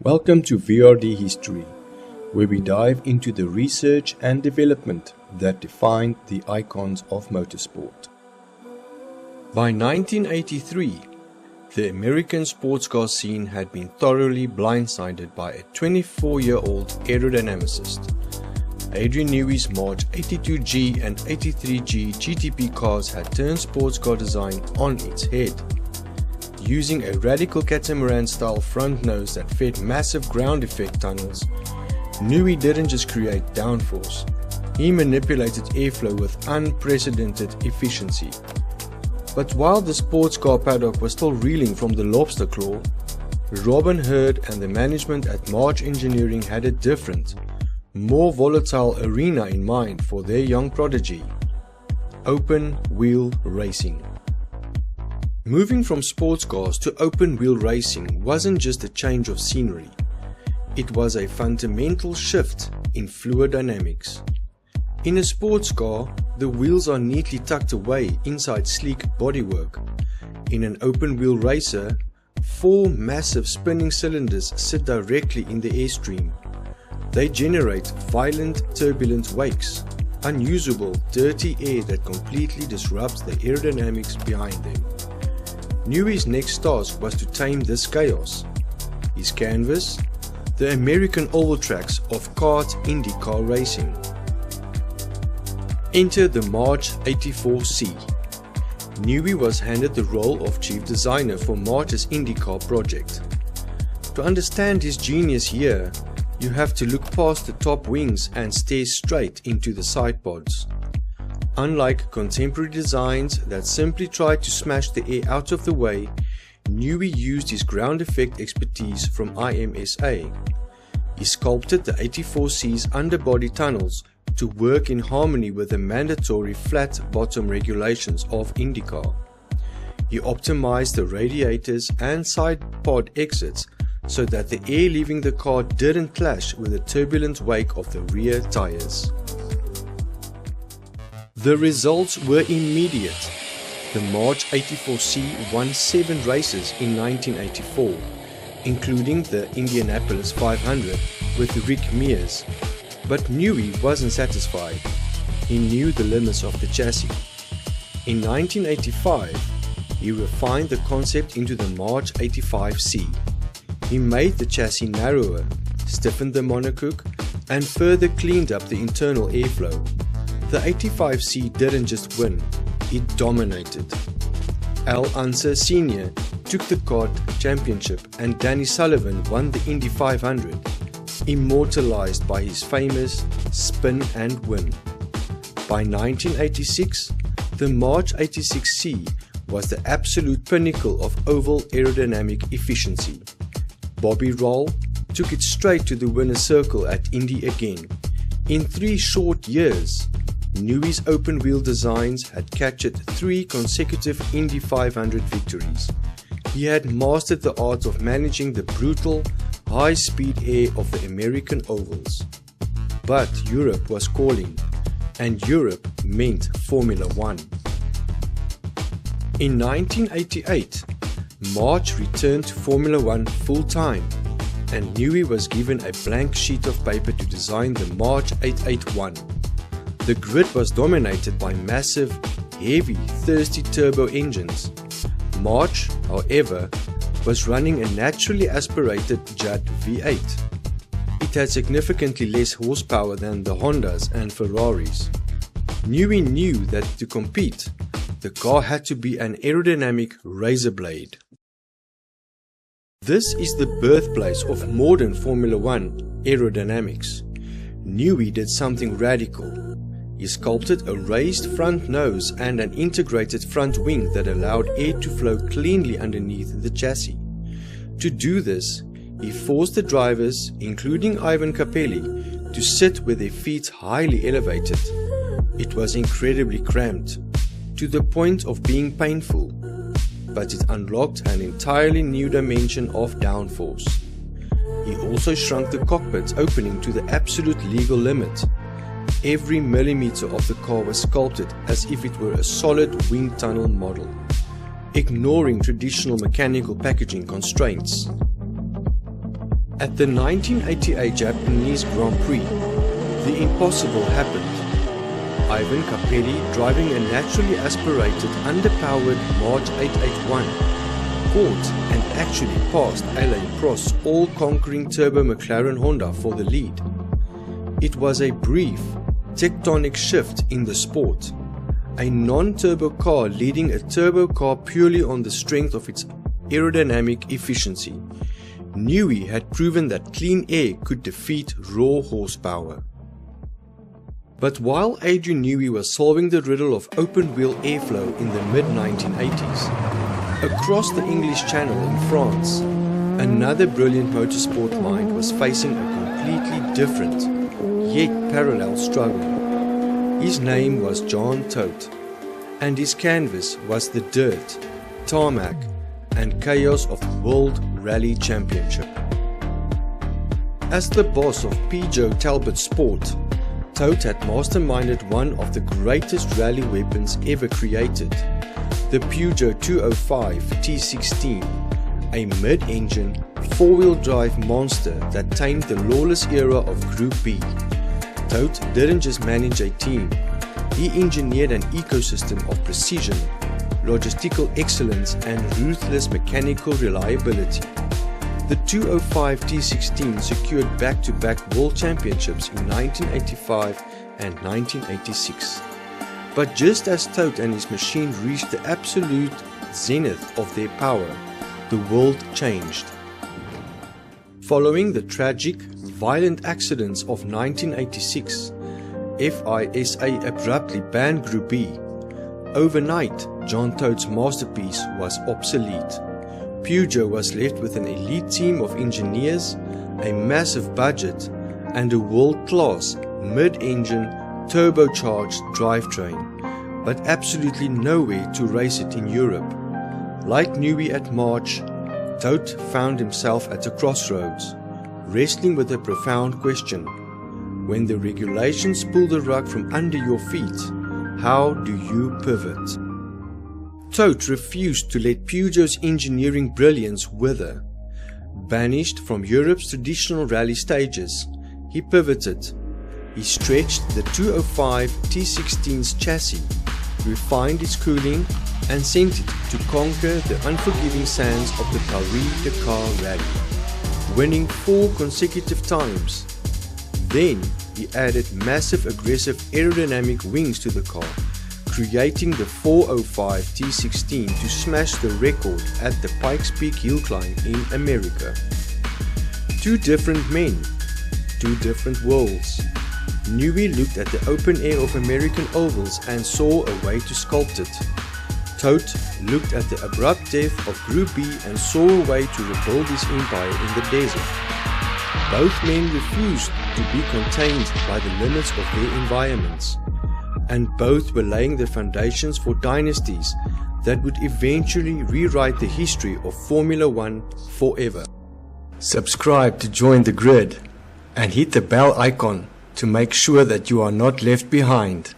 Welcome to VRD History, where we dive into the research and development that defined the icons of motorsport. By 1983, the American sports car scene had been thoroughly blindsided by a 24-year-old aerodynamicist. Adrian Newey's March 82G and 83G GTP cars had turned sports car design on its head. Using a radical catamaran-style front nose that fed massive ground effect tunnels, Newey didn't just create downforce, he manipulated airflow with unprecedented efficiency. But while the sports car paddock was still reeling from the lobster claw, Robin Herd and the management at March Engineering had a different, more volatile arena in mind for their young prodigy: open-wheel racing. Moving from sports cars to open-wheel racing wasn't just a change of scenery. It was a fundamental shift in fluid dynamics. In a sports car, the wheels are neatly tucked away inside sleek bodywork. In an open-wheel racer, 4 massive spinning cylinders sit directly in the airstream. They generate violent, turbulent wakes, unusable, dirty air that completely disrupts the aerodynamics behind them. Newey's next task was to tame this chaos. His canvas: the American oval tracks of kart IndyCar racing. Enter the March 84C. Newey was handed the role of chief designer for March's IndyCar project. To understand his genius here, you have to look past the top wings and stare straight into the side pods. Unlike contemporary designs that simply tried to smash the air out of the way, Newey used his ground effect expertise from IMSA. He sculpted the 84C's underbody tunnels to work in harmony with the mandatory flat bottom regulations of IndyCar. He optimized the radiators and side pod exits so that the air leaving the car didn't clash with the turbulent wake of the rear tires. The results were immediate. The March 84C won 7 races in 1984, including the Indianapolis 500 with Rick Mears. But Newey wasn't satisfied. He knew the limits of the chassis. In 1985, he refined the concept into the March 85C. He made the chassis narrower, stiffened the monocoque, and further cleaned up the internal airflow. The 85C didn't just win, it dominated. Al Unser Sr. took the kart championship and Danny Sullivan won the Indy 500, immortalized by his famous spin and win. By 1986, the March 86C was the absolute pinnacle of oval aerodynamic efficiency. Bobby Roll took it straight to the winner's circle at Indy again. In 3 short years, Newey's open-wheel designs had captured 3 consecutive Indy 500 victories. He had mastered the art of managing the brutal, high-speed air of the American ovals. But Europe was calling, and Europe meant Formula One. In 1988, March returned to Formula One full-time, and Newey was given a blank sheet of paper to design the March 881. The grid was dominated by massive, heavy, thirsty turbo engines. March, however, was running a naturally aspirated Judd V8. It had significantly less horsepower than the Hondas and Ferraris. Newey knew that to compete, the car had to be an aerodynamic razor blade. This is the birthplace of modern Formula One aerodynamics. Newey did something radical. He sculpted a raised front nose and an integrated front wing that allowed air to flow cleanly underneath the chassis. To do this, he forced the drivers, including Ivan Capelli, to sit with their feet highly elevated. It was incredibly cramped, to the point of being painful, but it unlocked an entirely new dimension of downforce. He also shrunk the cockpit's opening to the absolute legal limit. Every millimeter of the car was sculpted as if it were a solid wind tunnel model, ignoring traditional mechanical packaging constraints. At the 1988 Japanese Grand Prix, the impossible happened. Ivan Capelli, driving a naturally aspirated, underpowered March 881, caught and actually passed Alain Prost's all-conquering turbo McLaren Honda for the lead. It was a brief, tectonic shift in the sport. A non-turbo car leading a turbo car purely on the strength of its aerodynamic efficiency. Newey had proven that clean air could defeat raw horsepower. But while Adrian Newey was solving the riddle of open-wheel airflow in the mid-1980s, across the English Channel in France, another brilliant motorsport mind was facing a completely different, yet parallel struggle. His name was Todt, and his canvas was the dirt, tarmac, and chaos of the World Rally Championship. As the boss of Peugeot Talbot Sport, Todt had masterminded one of the greatest rally weapons ever created, the Peugeot 205 T16, a mid-engine, four-wheel drive monster that tamed the lawless era of Group B. Todt didn't just manage a team, he engineered an ecosystem of precision, logistical excellence and ruthless mechanical reliability. The 205 T16 secured back-to-back world championships in 1985 and 1986. But just as Todt and his machine reached the absolute zenith of their power, the world changed. Following the tragic, violent accidents of 1986, FISA abruptly banned Group B. Overnight, Todt's masterpiece was obsolete. Peugeot was left with an elite team of engineers, a massive budget, and a world-class, mid-engine, turbocharged drivetrain, but absolutely nowhere to race it in Europe. Like Newey at March, Todt found himself at a crossroads, wrestling with a profound question. When the regulations pull the rug from under your feet, how do you pivot? Todt refused to let Peugeot's engineering brilliance wither. Banished from Europe's traditional rally stages, he pivoted. He stretched the 205 T16's chassis, refined its cooling, and sent it to conquer the unforgiving sands of the Paris-Dakar Rally, winning 4 consecutive times. Then he added massive aggressive aerodynamic wings to the car, creating the 405 T16 to smash the record at the Pikes Peak hill climb in America. 2 different men, 2 different worlds. Newey looked at the open air of American ovals and saw a way to sculpt it. Todt looked at the abrupt death of Group B and saw a way to rebuild his empire in the desert. Both men refused to be contained by the limits of their environments, and both were laying the foundations for dynasties that would eventually rewrite the history of Formula One forever. Subscribe to join the grid and hit the bell icon to make sure that you are not left behind.